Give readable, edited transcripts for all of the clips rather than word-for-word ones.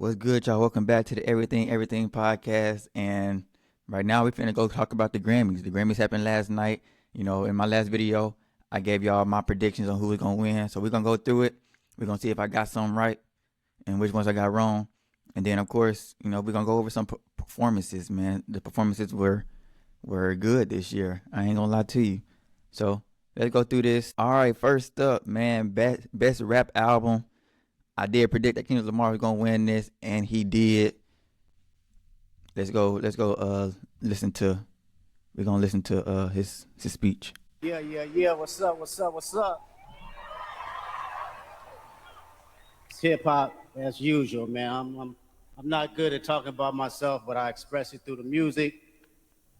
What's good, y'all? Welcome back to the Everything podcast. And right now, we finna go talk about the Grammys. The Grammys happened last night. In my last video, I gave y'all my predictions on who was gonna win. So we're gonna go through it. We're gonna see if I got some right and which ones I got wrong. And then, of course, we're gonna go over some performances. Man, the performances were good this year. I ain't gonna lie to you. So let's go through this. All right, first up, man, best rap album. I did predict that Kendrick Lamar was gonna win this, and he did. Let's go. Listen to. We're gonna listen to his speech. Yeah. What's up? It's hip hop as usual, man. I'm not good at talking about myself, but I express it through the music.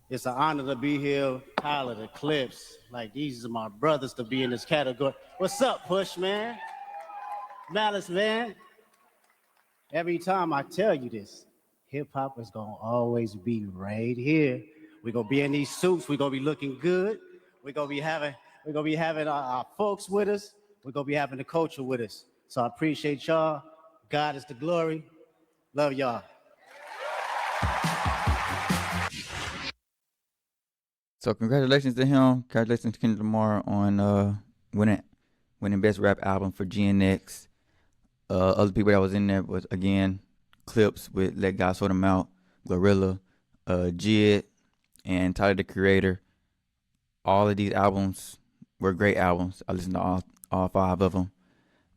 It's an honor to be here. Tyler, the Clips, like these are my brothers to be in this category. What's up, Push, man? Malice, man. Every time I tell you this, hip hop is gonna always be right here. We're gonna be in these suits. We're gonna be looking good. We're gonna be having our folks with us. We're gonna be having the culture with us. So I appreciate y'all. God is the glory. Love y'all. So congratulations to him. Congratulations to Kendrick Lamar on winning best rap album for GNX. Other people that was in there was, again, Clips with Let God Sort Them Out, Glorilla, Jid, and Tyler the Creator. All of these albums were great albums. I listened to all five of them.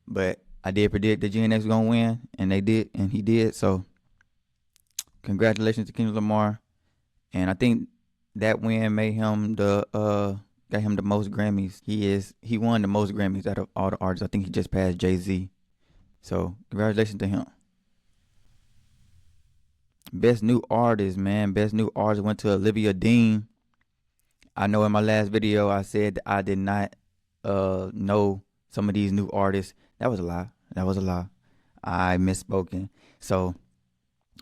But I did predict that GNX was going to win, and they did, and he did. So congratulations to Kendrick Lamar. And I think that win made him got him the most Grammys. He won the most Grammys out of all the artists. I think he just passed Jay-Z. So congratulations to him. Best new artist, man. Best new artist went to Olivia Dean. I know in my last video I said that I did not know some of these new artists. That was a lie. I misspoken. So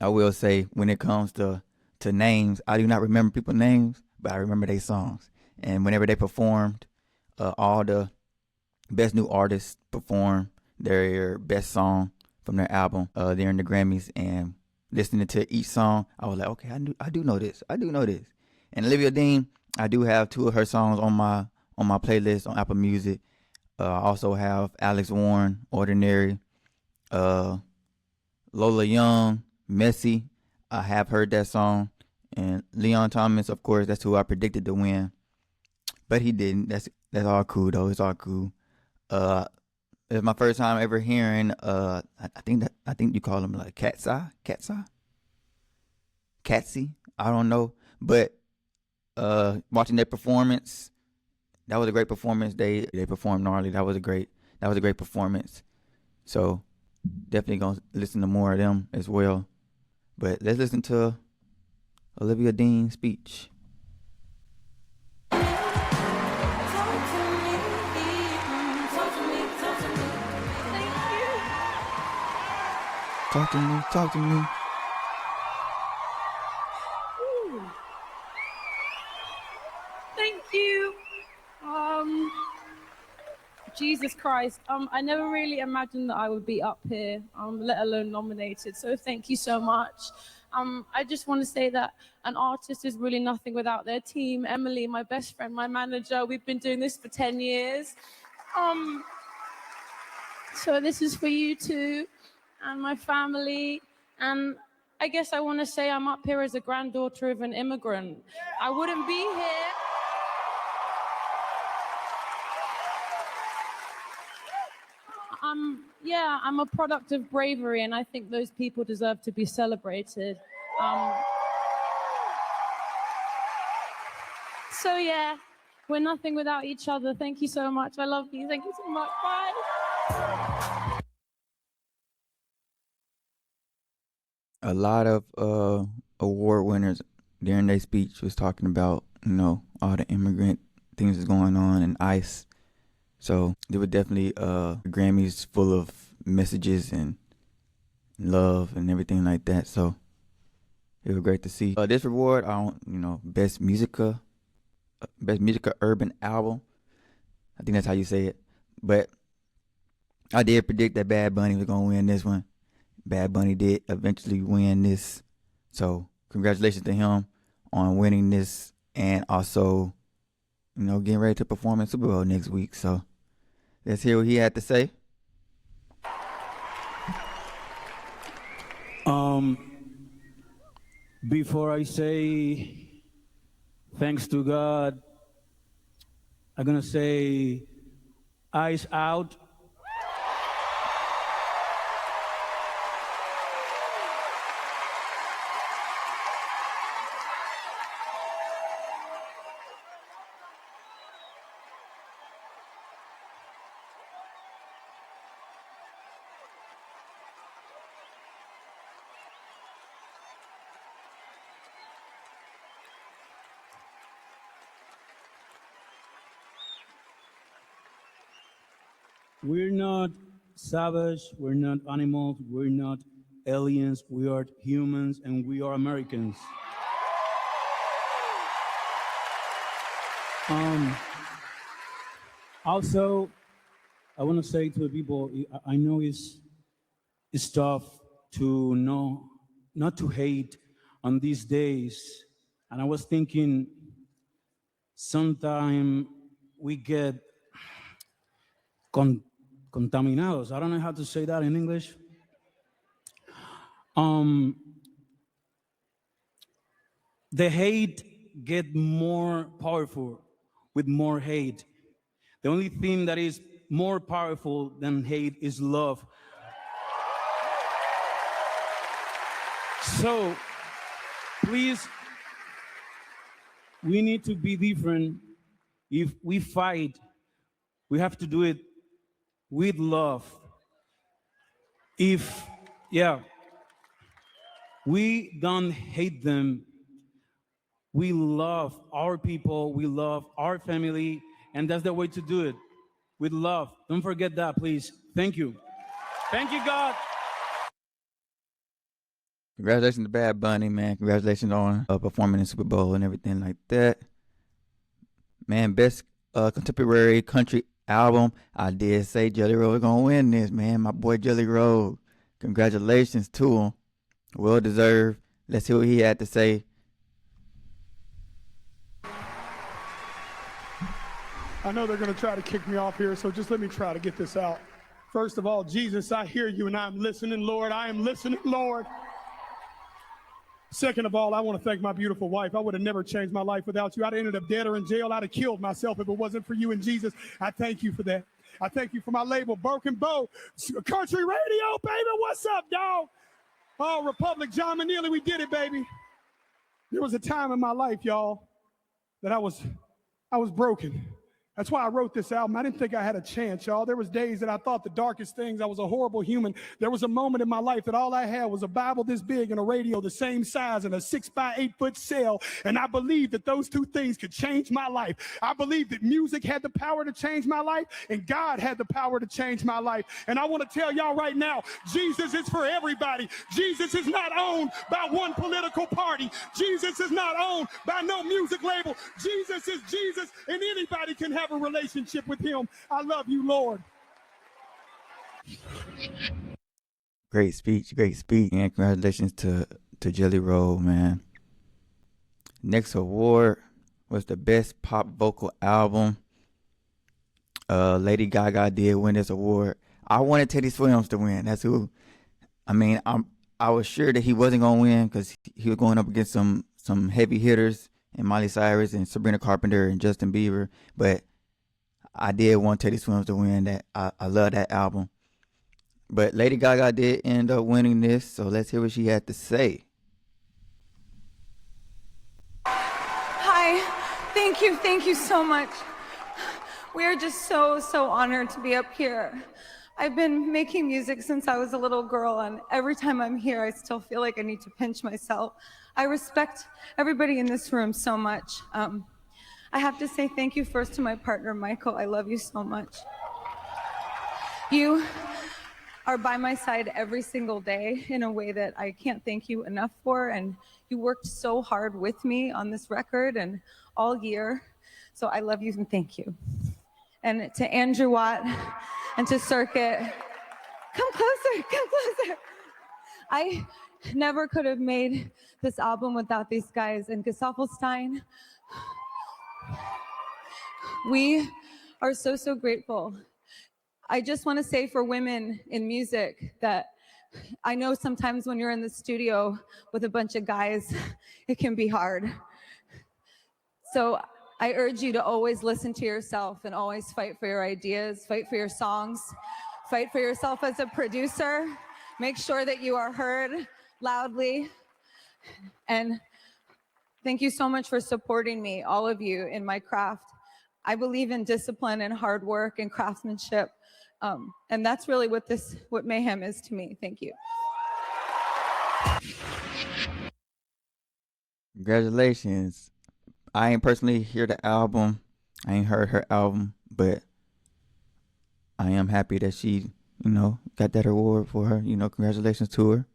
I will say, when it comes to names, I do not remember people's names, but I remember their songs. And whenever they performed, all the best new artists performed their best song from their album during the Grammys, and listening to each song, I was like, okay, I do know this. And Olivia Dean, I do have two of her songs on my playlist on Apple Music. I also have Alex Warren, Ordinary, Lola Young, Messy. I have heard that song. And Leon Thomas, of course, that's who I predicted to win, but he didn't. That's all cool though. It's all cool. It's my first time ever hearing. I think you call him like Katsai. I don't know, but watching their performance, that was a great performance. They performed gnarly. That was a great performance. So definitely gonna listen to more of them as well. But let's listen to Olivia Dean's speech. Talk to me. Ooh. Thank you. Jesus Christ. I never really imagined that I would be up here, let alone nominated. So thank you so much. I just want to say that an artist is really nothing without their team. Emily, my best friend, my manager, we've been doing this for 10 years. So this is for you too, and my family. And I guess I want to say I'm up here as a granddaughter of an immigrant. I wouldn't be here. I'm a product of bravery, and I think those people deserve to be celebrated. So yeah, we're nothing without each other. Thank you so much. I love you. Thank you so much. Bye. A lot of award winners during their speech was talking about, all the immigrant things that's going on in ICE. So there were definitely Grammys full of messages and love and everything like that. So it was great to see. This award, best musica urban album. I think that's how you say it. But I did predict that Bad Bunny was gonna win this one. Bad Bunny did eventually win this. So congratulations to him on winning this and also, getting ready to perform in Super Bowl next week. So let's hear what he had to say. Before I say thanks to God, I'm gonna say eyes out. We're not savage, we're not animals, we're not aliens, we are humans and we are Americans. Also, I want to say to the people, I know it's tough to know, not to hate on these days. And I was thinking, sometime we get contaminados. I don't know how to say that in English. The hate get more powerful with more hate. The only thing that is more powerful than hate is love. So, please, we need to be different. If we fight, we have to do it with love. We don't hate them. We love our people, we love our family, and that's the way to do it, with love. Don't forget that, please. Thank you. Thank you, God. Congratulations to Bad Bunny, man. Congratulations on performing in Super Bowl and everything like that. Man, best contemporary country album. I did say Jelly Roll is going to win this, man. My boy Jelly Roll. Congratulations to him. Well deserved. Let's hear what he had to say. I know they're going to try to kick me off here, so just let me try to get this out. First of all, Jesus, I hear you and I'm listening, Lord. I am listening, Lord. Second of all, I want to thank my beautiful wife. I would have never changed my life without you. I'd have ended up dead or in jail. I'd have killed myself if it wasn't for you and Jesus. I thank you for that. I thank you for my label, Broken Bow, Country Radio, baby. What's up, dog? Oh, Republic, John Manili, we did it, baby. There was a time in my life, y'all, that I was broken. That's why I wrote this album. I didn't think I had a chance, y'all. There was days that I thought the darkest things. I was a horrible human. There was a moment in my life that all I had was a Bible this big and a radio the same size and a 6x8 foot cell. And I believed that those two things could change my life. I believed that music had the power to change my life and God had the power to change my life. And I want to tell y'all right now, Jesus is for everybody. Jesus is not owned by one political party. Jesus is not owned by no music label. Jesus is Jesus, and anybody can have a relationship with him. I love you, Lord. Great speech. And congratulations to Jelly Roll, man. Next award was the best pop vocal album. Lady Gaga did win this award. I wanted Teddy Swims to win. That's who. I mean, I was sure that he wasn't gonna win because he was going up against some heavy hitters and Miley Cyrus and Sabrina Carpenter and Justin Bieber, but I did want Teddy Swims to win that. I love that album. But Lady Gaga did end up winning this, so let's hear what she had to say. Hi, thank you so much. We are just so honored to be up here. I've been making music since I was a little girl, and every time I'm here, I still feel like I need to pinch myself. I respect everybody in this room so much. I have to say thank you first to my partner, Michael. I love you so much. You are by my side every single day in a way that I can't thank you enough for, and you worked so hard with me on this record and all year. So I love you and thank you. And to Andrew Watt and to Circuit, come closer. I never could have made this album without these guys. And Gesaffelstein, we are so, so grateful. I just want to say for women in music that I know sometimes when you're in the studio with a bunch of guys, it can be hard. So I urge you to always listen to yourself and always fight for your ideas, fight for your songs, fight for yourself as a producer. Make sure that you are heard loudly. And thank you so much for supporting me, all of you, in my craft. I believe in discipline and hard work and craftsmanship. And that's really what Mayhem is to me. Thank you. Congratulations. I ain't personally hear the album. I ain't heard her album, but I am happy that she, got that award for her. Congratulations to her.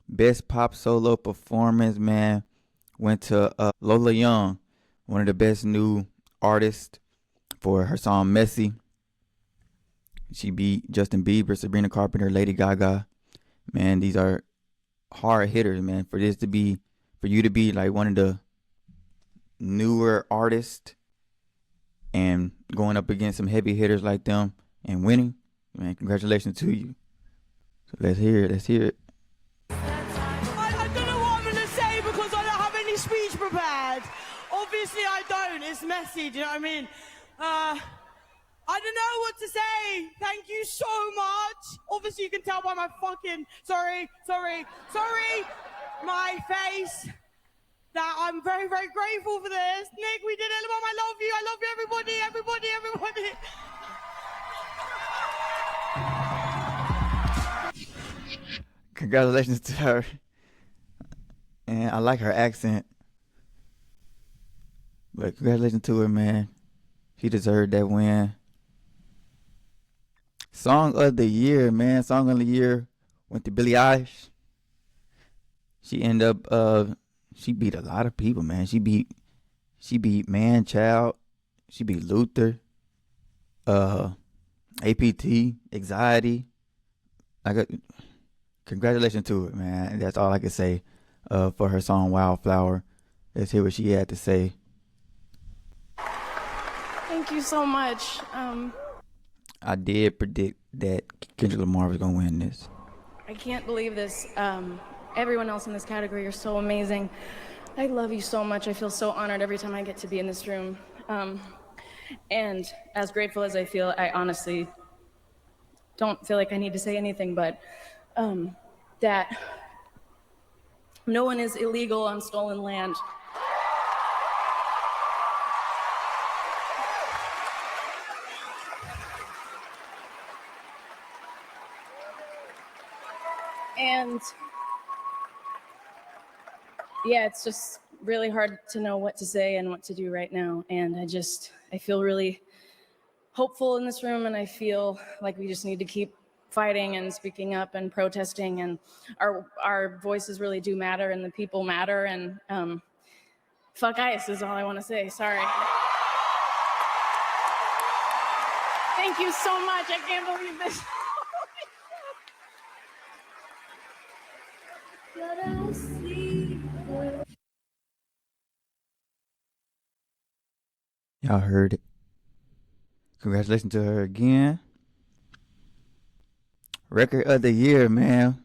Best pop solo performance, man, went to Lola Young, one of the best new artists, for her song Messy. She beat Justin Bieber, Sabrina Carpenter, Lady Gaga. Man, these are hard hitters, man. For you to be like one of the newer artists and going up against some heavy hitters like them and winning, man, congratulations to you. So let's hear it. I don't know what I'm going to say because I don't have any speech prepared. Obviously I don't. It's messy, do you know what I mean? I don't know what to say. Thank you so much. Obviously you can tell by my fucking, sorry, my face, that I'm very, very grateful for this. Nick, we did it. Mom, I love you, everybody. Congratulations to her. And I like her accent. But congratulations to her, man. She deserved that win. Song of the year, man. Song of the year went to Billie Eilish. She ended up she beat a lot of people, man. She beat Man Child. She beat Luther. APT, Anxiety. Congratulations to her, man. That's all I can say for her song Wildflower. Let's hear what she had to say. Thank you so much. I did predict that Kendrick Lamar was going to win this. I can't believe this. Everyone else in this category are so amazing. I love you so much. I feel so honored every time I get to be in this room. And as grateful as I feel, I honestly don't feel like I need to say anything, but that no one is illegal on stolen land. And yeah, it's just really hard to know what to say and what to do right now. And I feel really hopeful in this room, and I feel like we just need to keep fighting and speaking up and protesting, and our voices really do matter, and the people matter, and fuck ICE is all I want to say. Sorry. Thank you so much. I can't believe this. Y'all heard it. Congratulations to her again. Record of the year, man,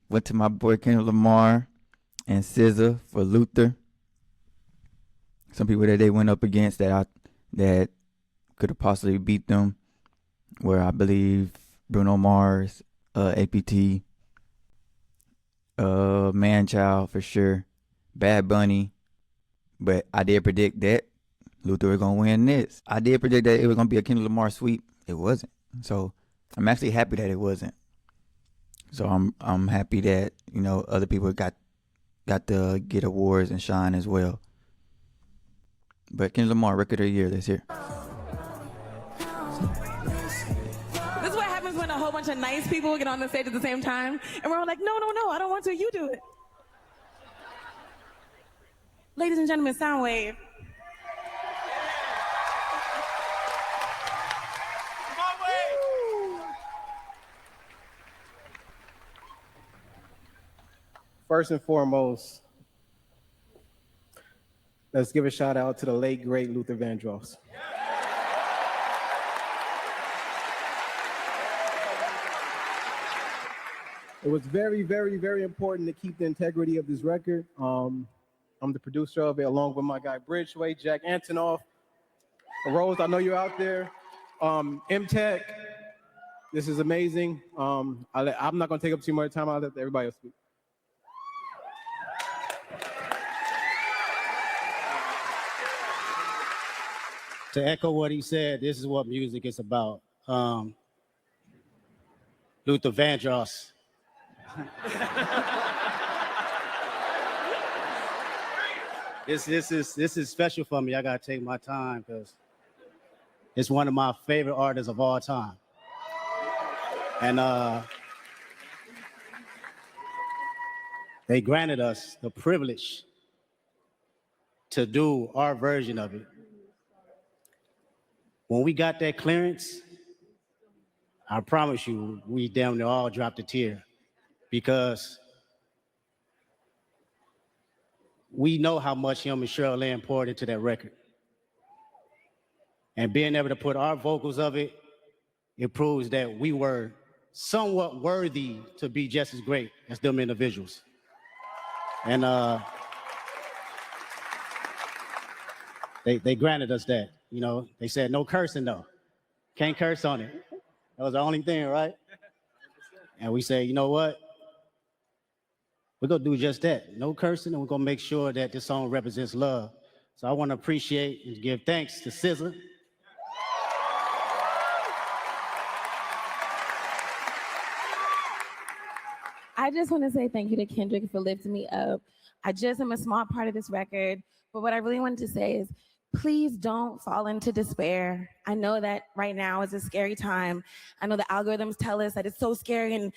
went to my boy Kendrick Lamar and SZA for Luther. Some people that they went up against that could have possibly beat them were, I believe, Bruno Mars, APT, Man Child for sure, Bad Bunny. But I did predict that Luther was going to win this. I did predict that it was going to be a Kendrick Lamar sweep. It wasn't. So I'm actually happy that it wasn't. So I'm happy that, other people got to get awards and shine as well. But Kendrick Lamar, record of the year this year. This is what happens when a whole bunch of nice people get on the stage at the same time, and we're all like, no, I don't want to, you do it. Ladies and gentlemen, Soundwave. First and foremost, let's give a shout out to the late, great Luther Vandross. It was very, very, very important to keep the integrity of this record. I'm the producer of it, along with my guy Bridgeway, Jack Antonoff, Rose, I know you're out there. M-Tech, this is amazing. I'm not gonna take up too much time, I'll let everybody else speak. To echo what he said, this is what music is about. Luther Vandross. This is special for me. I gotta take my time because it's one of my favorite artists of all time. And they granted us the privilege to do our version of it. When we got that clearance, I promise you, we damn near all dropped a tear because we know how much him and Cheryl Lynn poured into that record. And being able to put our vocals of it, it proves that we were somewhat worthy to be just as great as them individuals. And they granted us that, you know. They said no cursing though. Can't curse on it. That was the only thing, right? And we say, you know what? We're gonna do just that. No cursing, and we're gonna make sure that this song represents love. So I wanna appreciate and give thanks to SZA. I just want to say thank you to Kendrick for lifting me up. I just am a small part of this record, but what I really wanted to say is please don't fall into despair. I know that right now is a scary time. I know the algorithms tell us that it's so scary and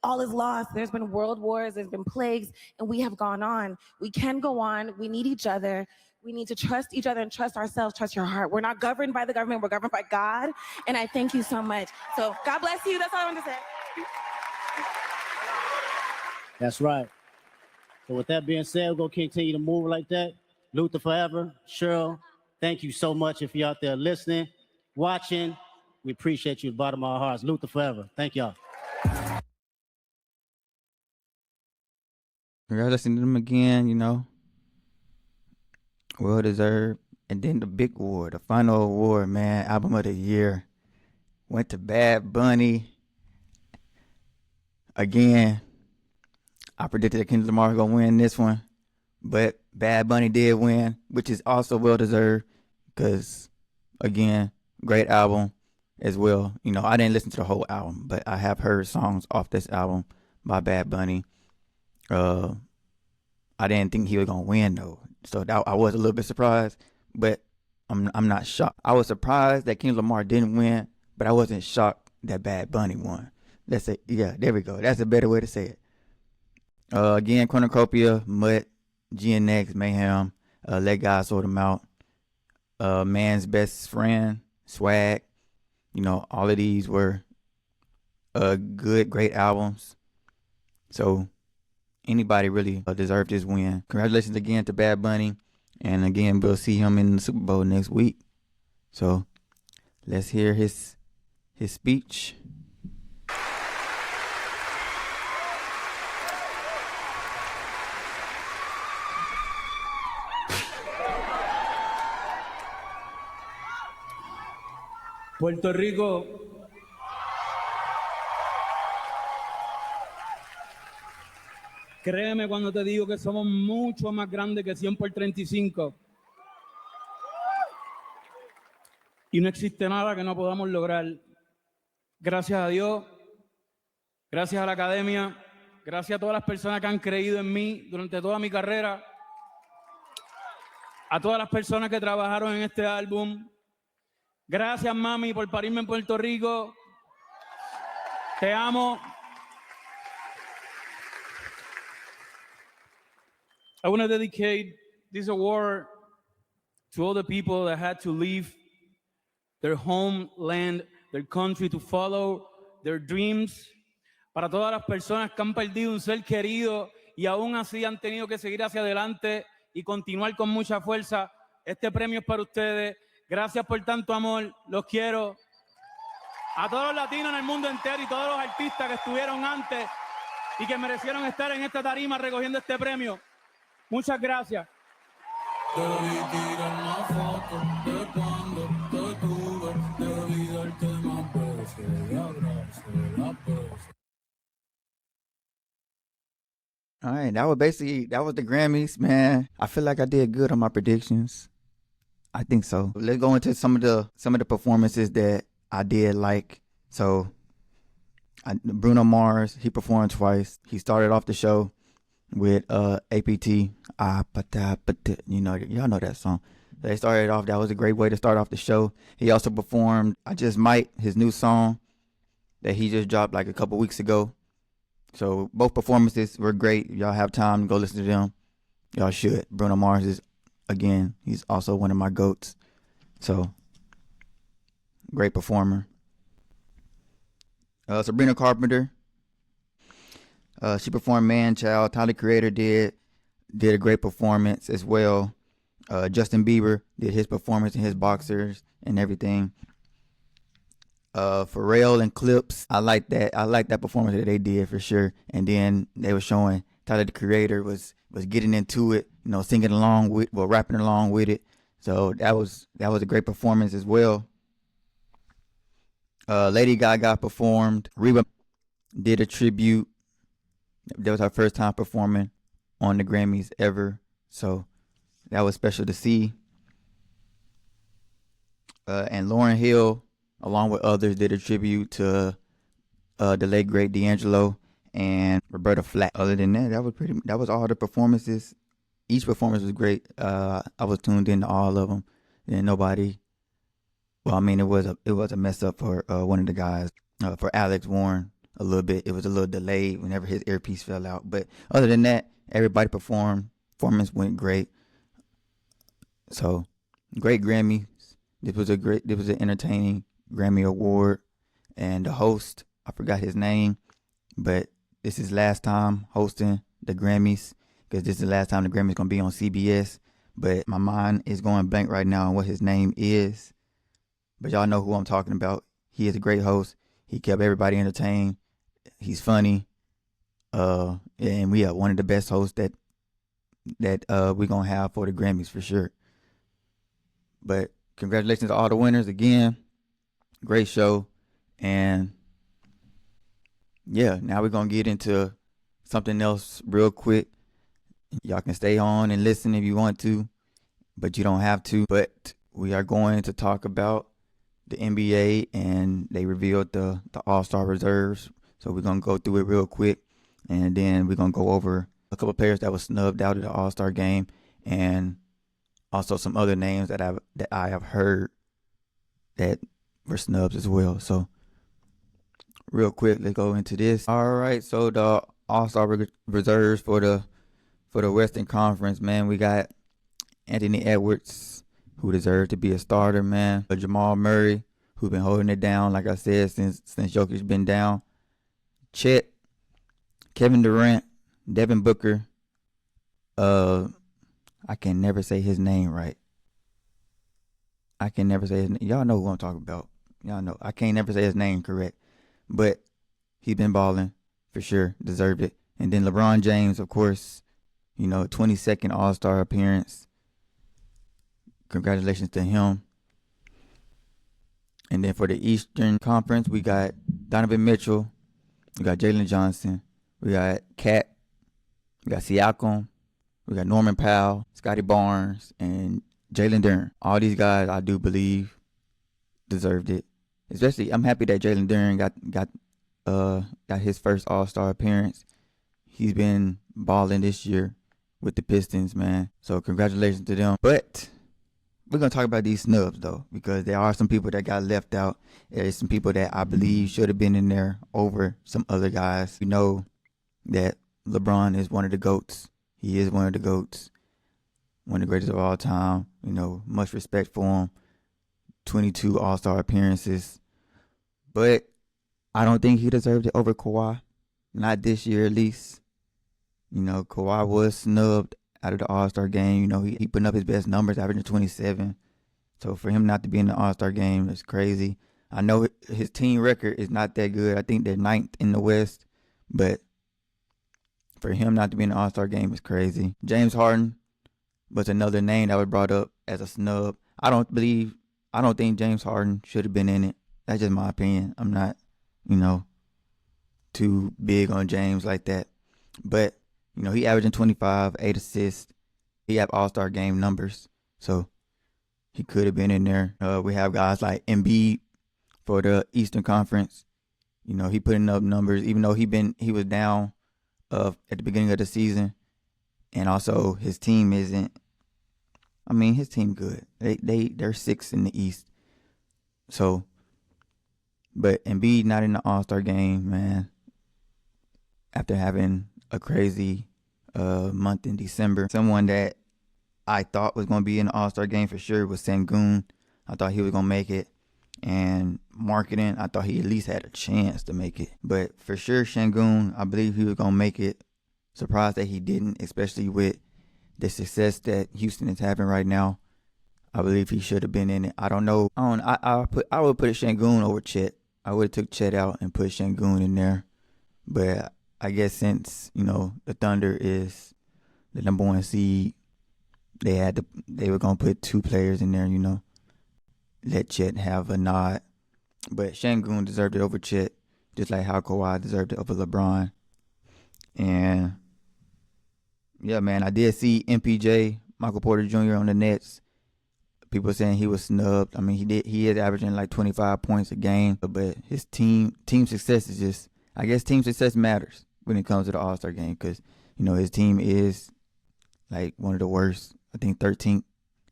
all is lost. There's been world wars, there's been plagues, and we have gone on. We can go on. We need each other. We need to trust each other and trust ourselves, trust your heart. We're not governed by the government, we're governed by God. And I thank you so much. So God bless you, that's all I want to say. That's right. So with that being said, we're gonna continue to move like that. Luther forever. Cheryl, thank you so much if you're out there listening, watching. We appreciate you at the bottom of our hearts. Luther forever. Thank y'all. We're listening to them again, you know. Well deserved. And then the big award, the final award, man, album of the year, went to Bad Bunny. Again, I predicted that Kendrick Lamar was going to win this one, but Bad Bunny did win, which is also well deserved because, again, great album as well. You know, I didn't listen to the whole album, but I have heard songs off this album by Bad Bunny. I didn't think he was going to win, though, so I was a little bit surprised, but I'm not shocked. I was surprised that Kendrick Lamar didn't win, but I wasn't shocked that Bad Bunny won. Let's say, yeah, there we go. That's a better way to say it. Again, Cornucopia, Mutt, GNX, Mayhem, Let God Sort Them Out, Man's Best Friend, Swag. You know, all of these were good, great albums. So anybody really deserved this win. Congratulations again to Bad Bunny. And again, we'll see him in the Super Bowl next week. So let's hear his speech. Puerto Rico, créeme cuando te digo que somos mucho más grandes que 100 por 35. Y no existe nada que no podamos lograr. Gracias a Dios, gracias a la academia, gracias a todas las personas que han creído en mí durante toda mi carrera, a todas las personas que trabajaron en este álbum. Gracias, mami, por parirme en Puerto Rico. Te amo. I want to dedicate this award to all the people that had to leave their homeland, their country, to follow their dreams. Para todas las personas que han perdido un ser querido y aún así han tenido que seguir hacia adelante y continuar con mucha fuerza. Este premio es para ustedes. Gracias por tanto amor. Los quiero. A todos los latinos en el mundo entero y todos los artistas que estuvieron antes y que merecieron estar en esta tarima recogiendo este premio. Muchas gracias. Debí tirar una foto de cuando te tuve, debí darte más besos y abrazos, las veces. All right, that was the Grammys, man. I feel like I did good on my predictions. I think so. Let's go into some of the performances that I did like. So, Bruno Mars, he performed twice. He started off the show with APT. You know, y'all know that song. They started off. That was a great way to start off the show. He also performed I Just Might, his new song that he just dropped like a couple weeks ago. So both performances were great. If y'all have time to go listen to them, y'all should. Bruno Mars is, again, he's also one of my GOATs. So, great performer. Sabrina Carpenter, she performed Man Child. Tyler, Creator did a great performance as well. Justin Bieber did his performance in his boxers and everything. Pharrell and Clips, I like that performance that they did for sure. And then they were showing Tyler the Creator was getting into it, you know, singing along with, rapping along with it. So that was a great performance as well. Lady Gaga performed. Reba did a tribute. That was her first time performing on the Grammys ever. So that was special to see. And Lauryn Hill, along with others, did a tribute to the late great D'Angelo and Roberta Flack. Other than that, that was all the performances. Each performance was great. I was tuned into all of them. And nobody. Well, I mean, it was a mess up for one of the guys, for Alex Warren a little bit. It was a little delayed whenever his earpiece fell out. But other than that, everybody performed. Performance went great. So, great Grammys. This was an entertaining Grammy Award. And the host, I forgot his name, but this is last time hosting the Grammys, because this is the last time the Grammys going to be on CBS. But my mind is going blank right now on what his name is. But y'all know who I'm talking about. He is a great host. He kept everybody entertained. He's funny. And we have one of the best hosts that we're going to have for the Grammys for sure. But congratulations to all the winners again. Great show. And yeah, now we're going to get into something else real quick. Y'all can stay on and listen if you want to, but you don't have to. But we are going to talk about the NBA, and they revealed the All-Star reserves. So we're going to go through it real quick, and then we're going to go over a couple of players that were snubbed out of the All-Star game, and also some other names that I have heard that were snubs as well. So real quick, let's go into this. All right, so the All-Star reserves for the Western Conference, man, we got Anthony Edwards, who deserved to be a starter, man. Jamal Murray, who's been holding it down, like I said, since Jokic's been down. Chet, Kevin Durant, Devin Booker. I can never say his name right. I can never say his name. Y'all know who I'm talking about. Y'all know. I can't never say his name correct. But he's been balling for sure. Deserved it. And then LeBron James, of course, 22nd All-Star appearance. Congratulations to him. And then for the Eastern Conference, we got Donovan Mitchell. We got Jalen Johnson. We got Kat. We got Siakam. We got Norman Powell, Scotty Barnes, and Jalen Duren. All these guys, I do believe, deserved it. Especially, I'm happy that Jalen Duren got his first All-Star appearance. He's been balling this year with the Pistons, man. So congratulations to them. But we're going to talk about these snubs, though, because there are some people that got left out. There's some people that I believe should have been in there over some other guys. We know that LeBron is one of the GOATs. He is one of the GOATs, one of the greatest of all time. Much respect for him. 22 All-Star appearances. But I don't think he deserved it over Kawhi. Not this year, at least. You know, Kawhi was snubbed out of the All-Star game. You know, he putting up his best numbers, averaging 27. So for him not to be in the All-Star game is crazy. I know his team record is not that good. I think they're 9th in the West. But for him not to be in the All-Star game is crazy. James Harden was another name that was brought up as a snub. I don't think James Harden should have been in it. That's just my opinion. I'm not, you know, too big on James like that. But, you know, he averaging 25, 8 assists. He have All-Star game numbers. So he could have been in there. We have guys like Embiid for the Eastern Conference. You know, he putting up numbers, even though he was down at the beginning of the season. And also his team isn't, I mean, his team good. They're 6th in the East. So, but Embiid not in the All-Star game, man. After having a crazy month in December. Someone that I thought was going to be in the All-Star game for sure was Sengun. I thought he was going to make it. And marketing, I thought he at least had a chance to make it. But for sure, Sengun, I believe he was going to make it. Surprised that he didn't, especially with the success that Houston is having right now. I believe he should have been in it. I don't know. I would put Sengun over Chet. I would have took Chet out and put Sengun in there. But I guess since, you know, the Thunder is the number 1 seed, they were gonna put 2 players in there, you know. Let Chet have a nod. But Sengun deserved it over Chet, just like how Kawhi deserved it over LeBron. And yeah, man, I did see MPJ, Michael Porter Jr. on the Nets. People saying he was snubbed. I mean, he is averaging like 25 points a game, but his team success is just, I guess team success matters when it comes to the All-Star game, because, you know, his team is like one of the worst, I think 13th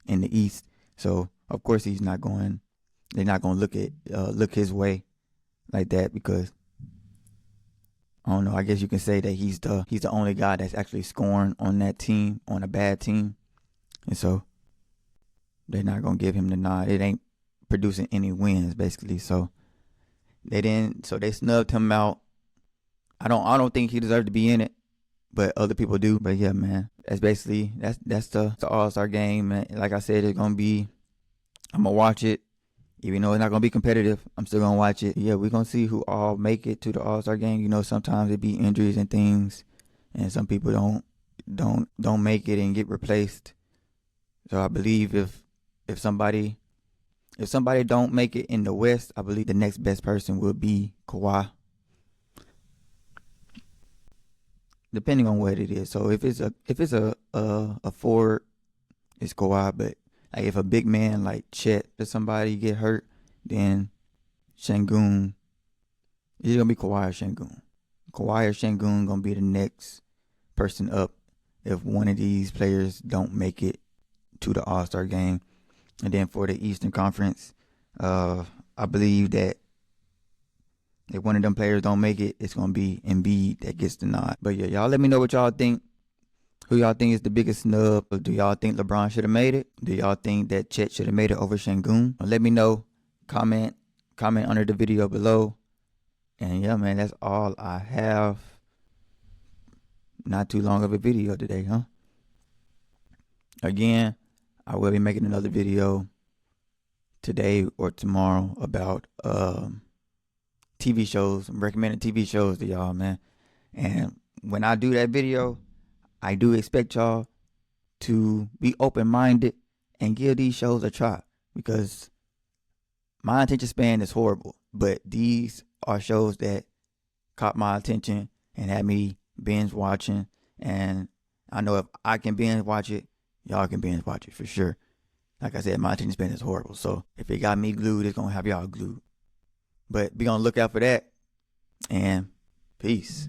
in the East. So of course they're not going to look his way like that, because I don't know, I guess you can say that he's the only guy that's actually scoring on that team, on a bad team. And so they're not going to give him the nod. It ain't producing any wins, basically. So they snubbed him out. I don't think he deserved to be in it, but other people do. But yeah, man, that's the All-Star game. And like I said, I'm going to watch it. Even though it's not going to be competitive, I'm still going to watch it. Yeah, we're going to see who all make it to the All-Star game. You know, sometimes it be injuries and things, and some people don't make it and get replaced. So I believe if somebody don't make it in the West, I believe the next best person will be Kawhi. Depending on what it is. So if it's a forward, it's Kawhi, but like if a big man like Chet or somebody get hurt, then Sengun, it's gonna be Kawhi or Sengun. Kawhi or Sengun gonna be the next person up if one of these players don't make it to the All-Star game. And then for the Eastern Conference, I believe that if one of them players don't make it, it's gonna be Embiid that gets the nod. But yeah, y'all let me know what y'all think. Who y'all think is the biggest snub? Do y'all think LeBron should have made it? Do y'all think that Chet should have made it over Sengun? Let me know. Comment under the video below. And yeah, man, that's all I have. Not too long of a video today, huh? Again, I will be making another video today or tomorrow about TV shows. I'm recommending TV shows to y'all, man. And when I do that video, I do expect y'all to be open-minded and give these shows a try, because my attention span is horrible, but these are shows that caught my attention and had me binge watching. And I know if I can binge watch it, y'all can binge watch it for sure. Like I said, my attention span is horrible. So if it got me glued, it's going to have y'all glued. But be on the lookout for that. And peace.